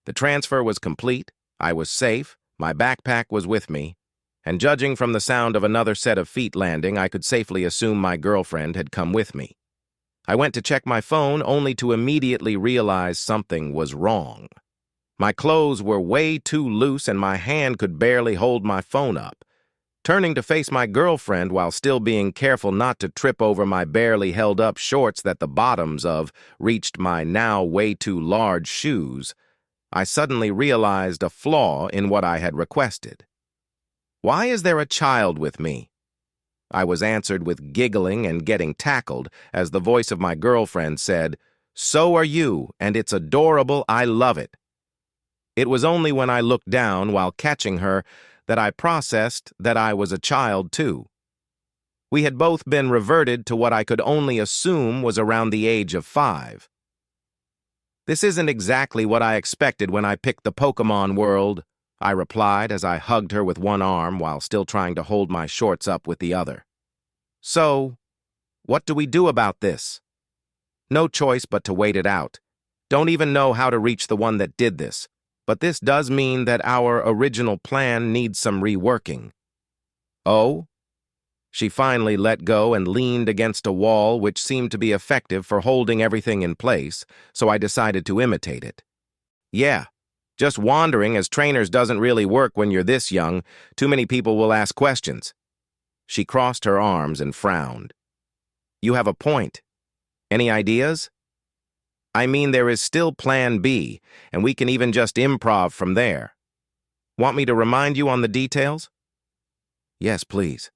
The transfer was complete, I was safe, my backpack was with me, and judging from the sound of another set of feet landing, I could safely assume my girlfriend had come with me. I went to check my phone only to immediately realize something was wrong. My clothes were way too loose and my hand could barely hold my phone up. Turning to face my girlfriend while still being careful not to trip over my barely held up shorts that the bottoms of reached my now way too large shoes, I suddenly realized a flaw in what I had requested. "Why is there a child with me?" I was answered with giggling and getting tackled as the voice of my girlfriend said, "So are you, and it's adorable, I love it." It was only when I looked down while catching her that I processed that I was a child too. We had both been reverted to what I could only assume was around the age of 5. "This isn't exactly what I expected when I picked the Pokemon world," I replied as I hugged her with one arm while still trying to hold my shorts up with the other. "So, what do we do about this?" "No choice but to wait it out. Don't even know how to reach the one that did this, but this does mean that our original plan needs some reworking." "Oh?" She finally let go and leaned against a wall, which seemed to be effective for holding everything in place, so I decided to imitate it. "Yeah. Just wandering as trainers doesn't really work when you're this young. Too many people will ask questions." She crossed her arms and frowned. "You have a point. Any ideas?" "I mean, there is still Plan B, and we can even just improv from there. Want me to remind you on the details?" "Yes, please."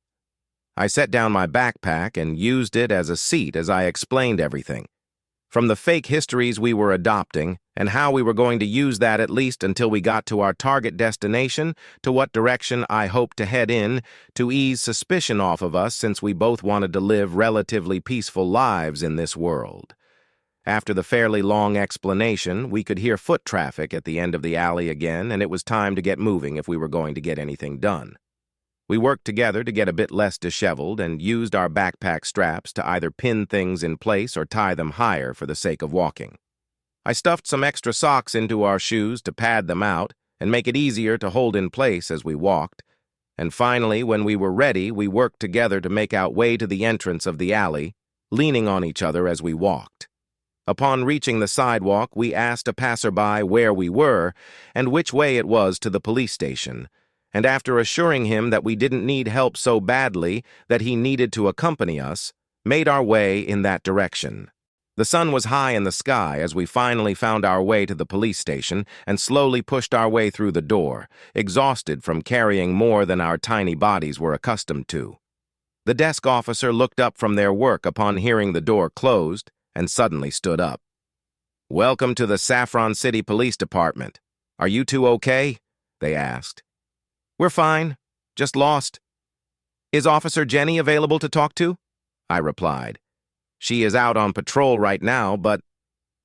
I set down my backpack and used it as a seat as I explained everything. From the fake histories we were adopting, and how we were going to use that at least until we got to our target destination, to what direction I hoped to head in to ease suspicion off of us since we both wanted to live relatively peaceful lives in this world. After the fairly long explanation, we could hear foot traffic at the end of the alley again, and it was time to get moving if we were going to get anything done. We worked together to get a bit less disheveled and used our backpack straps to either pin things in place or tie them higher for the sake of walking. I stuffed some extra socks into our shoes to pad them out and make it easier to hold in place as we walked, and finally, when we were ready, we worked together to make our way to the entrance of the alley, leaning on each other as we walked. Upon reaching the sidewalk, we asked a passerby where we were and which way it was to the police station, and after assuring him that we didn't need help so badly that he needed to accompany us, made our way in that direction. The sun was high in the sky as we finally found our way to the police station and slowly pushed our way through the door, exhausted from carrying more than our tiny bodies were accustomed to. The desk officer looked up from their work upon hearing the door closed and suddenly stood up. "Welcome to the Saffron City Police Department. Are you two okay?" they asked. "We're fine, just lost." "Is Officer Jenny available to talk to?" I replied. "She is out on patrol right now, but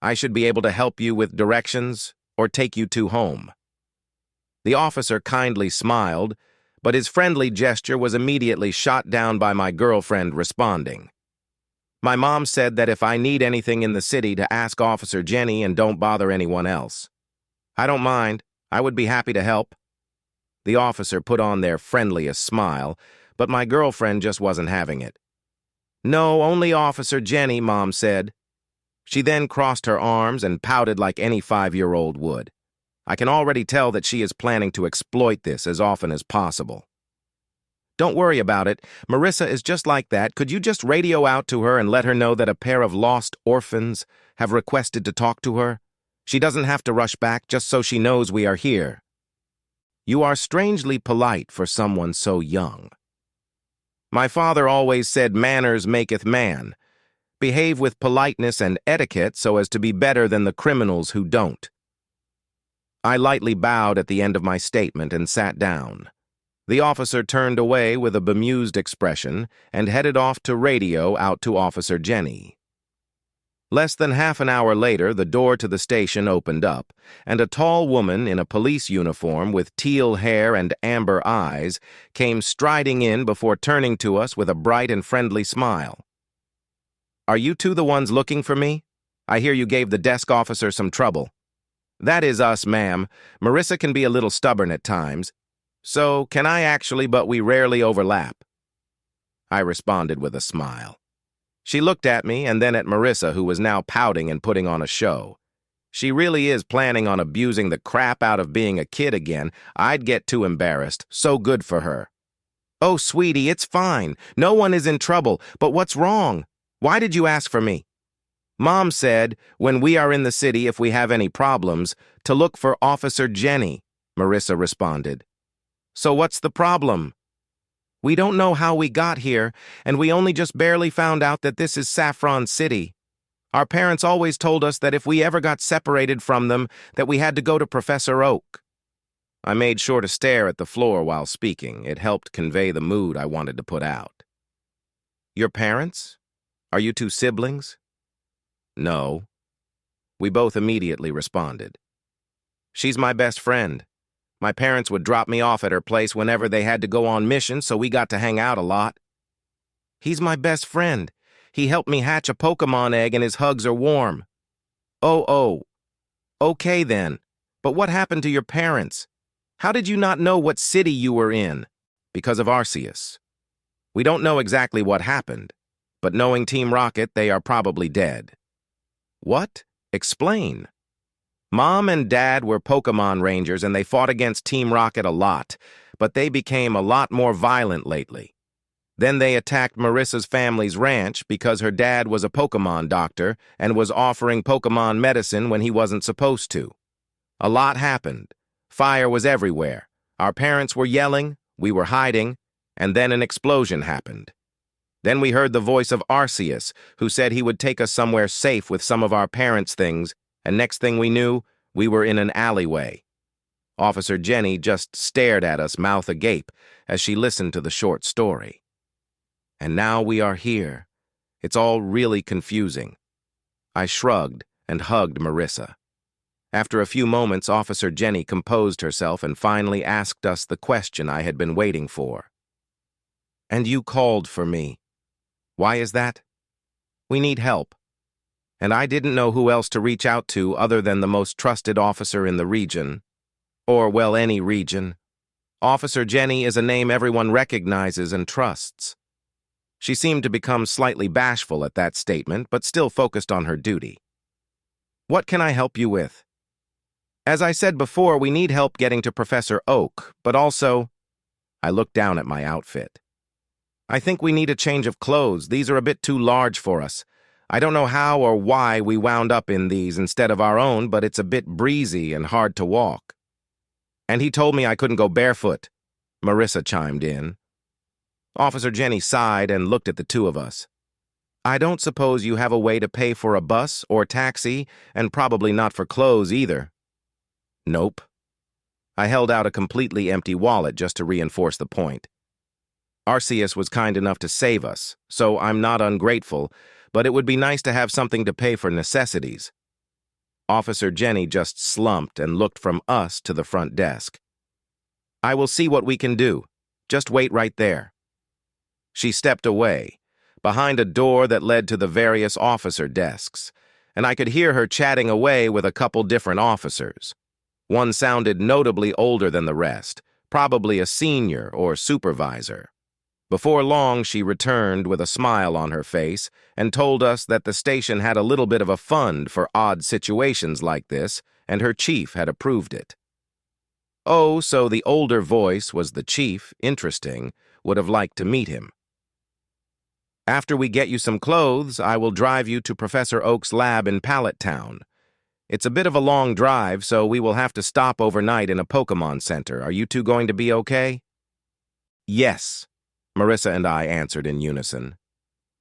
I should be able to help you with directions or take you two home." The officer kindly smiled, but his friendly gesture was immediately shot down by my girlfriend responding. "My mom said that if I need anything in the city to ask Officer Jenny and don't bother anyone else." "I don't mind. I would be happy to help." The officer put on their friendliest smile, but my girlfriend just wasn't having it. "No, only Officer Jenny," Mom said. She then crossed her arms and pouted like any 5-year-old would. I can already tell that she is planning to exploit this as often as possible. "Don't worry about it. Marissa is just like that. Could you just radio out to her and let her know that a pair of lost orphans have requested to talk to her? She doesn't have to rush back just so she knows we are here." "You are strangely polite for someone so young." "My father always said manners maketh man. Behave with politeness and etiquette so as to be better than the criminals who don't." I lightly bowed at the end of my statement and sat down. The officer turned away with a bemused expression and headed off to radio out to Officer Jenny. Less than half an hour later, the door to the station opened up, and a tall woman in a police uniform with teal hair and amber eyes came striding in before turning to us with a bright and friendly smile. "Are you two the ones looking for me? I hear you gave the desk officer some trouble." That is us, ma'am. Marissa can be a little stubborn at times. So, can I actually, but we rarely overlap. I responded with a smile. She looked at me and then at Marissa, who was now pouting and putting on a show. She really is planning on abusing the crap out of being a kid again. I'd get too embarrassed. So good for her. Oh, sweetie, it's fine. No one is in trouble. But what's wrong? Why did you ask for me? Mom said, when we are in the city, if we have any problems, to look for Officer Jenny, Marissa responded. So what's the problem? We don't know how we got here, and we only just barely found out that this is Saffron City. Our parents always told us that if we ever got separated from them, that we had to go to Professor Oak. I made sure to stare at the floor while speaking. It helped convey the mood I wanted to put out. Your parents? Are you two siblings? No. We both immediately responded. She's my best friend. My parents would drop me off at her place whenever they had to go on mission, so we got to hang out a lot. He's my best friend. He helped me hatch a Pokemon egg and his hugs are warm. Oh. Okay then. But what happened to your parents? How did you not know what city you were in? Because of Arceus. We don't know exactly what happened, but knowing Team Rocket, they are probably dead. What? Explain. Mom and Dad were Pokemon Rangers and they fought against Team Rocket a lot, but they became a lot more violent lately. Then they attacked Marissa's family's ranch because her dad was a Pokemon doctor and was offering Pokemon medicine when he wasn't supposed to. A lot happened. Fire was everywhere. Our parents were yelling, we were hiding, and then an explosion happened. Then we heard the voice of Arceus, who said he would take us somewhere safe with some of our parents' things, and next thing we knew, we were in an alleyway. Officer Jenny just stared at us, mouth agape, as she listened to the short story. And now we are here. It's all really confusing. I shrugged and hugged Marissa. After a few moments, Officer Jenny composed herself and finally asked us the question I had been waiting for. And you called for me. Why is that? We need help. And I didn't know who else to reach out to other than the most trusted officer in the region. Or, well, any region. Officer Jenny is a name everyone recognizes and trusts. She seemed to become slightly bashful at that statement, but still focused on her duty. What can I help you with? As I said before, we need help getting to Professor Oak, but also... I looked down at my outfit. I think we need a change of clothes. These are a bit too large for us. I don't know how or why we wound up in these instead of our own, but it's a bit breezy and hard to walk. And he told me I couldn't go barefoot. Marissa chimed in. Officer Jenny sighed and looked at the two of us. I don't suppose you have a way to pay for a bus or taxi, and probably not for clothes either. Nope. I held out a completely empty wallet just to reinforce the point. Arceus was kind enough to save us, so I'm not ungrateful, but it would be nice to have something to pay for necessities. Officer Jenny just slumped and looked from us to the front desk. I will see what we can do. Just wait right there. She stepped away, behind a door that led to the various officer desks, and I could hear her chatting away with a couple different officers. One sounded notably older than the rest, probably a senior or supervisor. Before long, she returned with a smile on her face and told us that the station had a little bit of a fund for odd situations like this, and her chief had approved it. Oh, so the older voice was the chief, interesting, would have liked to meet him. After we get you some clothes, I will drive you to Professor Oak's lab in Pallet Town. It's a bit of a long drive, so we will have to stop overnight in a Pokemon Center. Are you two going to be okay? Yes, Marissa and I answered in unison.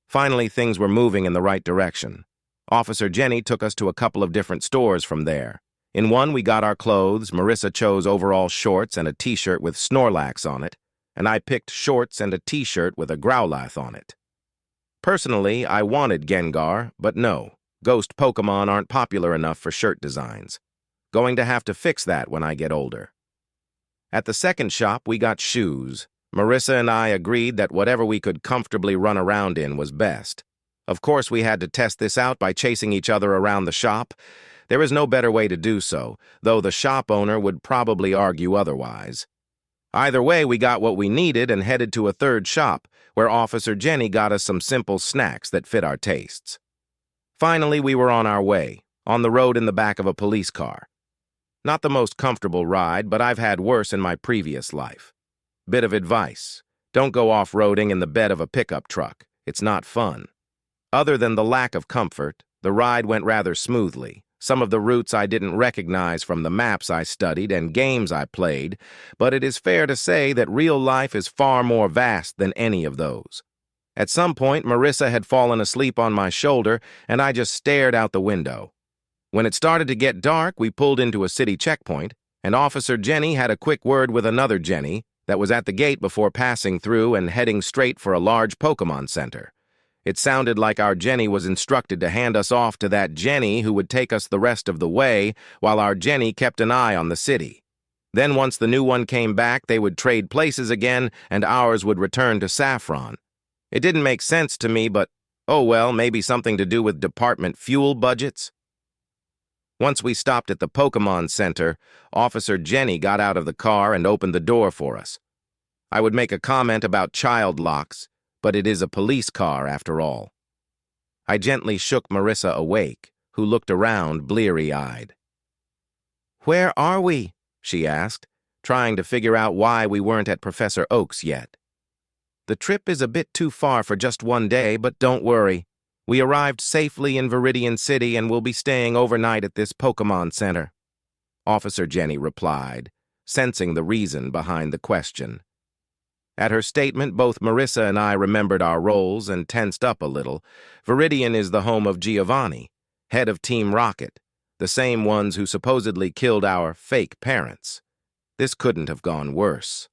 Finally, things were moving in the right direction. Officer Jenny took us to a couple of different stores from there. In one, we got our clothes. Marissa chose overall shorts and a t-shirt with Snorlax on it, and I picked shorts and a t-shirt with a Growlithe on it. Personally, I wanted Gengar, but no, ghost Pokemon aren't popular enough for shirt designs. Going to have to fix that when I get older. At the second shop, we got shoes. Marissa and I agreed that whatever we could comfortably run around in was best. Of course, we had to test this out by chasing each other around the shop. There is no better way to do so, though the shop owner would probably argue otherwise. Either way, we got what we needed and headed to a third shop, where Officer Jenny got us some simple snacks that fit our tastes. Finally, we were on our way, on the road in the back of a police car. Not the most comfortable ride, but I've had worse in my previous life. Bit of advice: don't go off-roading in the bed of a pickup truck. It's not fun. Other than the lack of comfort, the ride went rather smoothly. Some of the routes I didn't recognize from the maps I studied and games I played, but it is fair to say that real life is far more vast than any of those. At some point, Marissa had fallen asleep on my shoulder, and I just stared out the window. When it started to get dark, we pulled into a city checkpoint, and Officer Jenny had a quick word with another Jenny that was at the gate before passing through and heading straight for a large Pokemon Center. It sounded like our Jenny was instructed to hand us off to that Jenny who would take us the rest of the way, while our Jenny kept an eye on the city. Then once the new one came back, they would trade places again, and ours would return to Saffron. It didn't make sense to me, but, oh well, maybe something to do with department fuel budgets? Once we stopped at the Pokemon Center, Officer Jenny got out of the car and opened the door for us. I would make a comment about child locks, but it is a police car after all. I gently shook Marissa awake, who looked around bleary-eyed. "Where are we?" she asked, trying to figure out why we weren't at Professor Oak's yet. "The trip is a bit too far for just one day, but don't worry. We arrived safely in Viridian City and will be staying overnight at this Pokemon Center," Officer Jenny replied, sensing the reason behind the question. At her statement, both Marissa and I remembered our roles and tensed up a little. Viridian is the home of Giovanni, head of Team Rocket, the same ones who supposedly killed our fake parents. This couldn't have gone worse.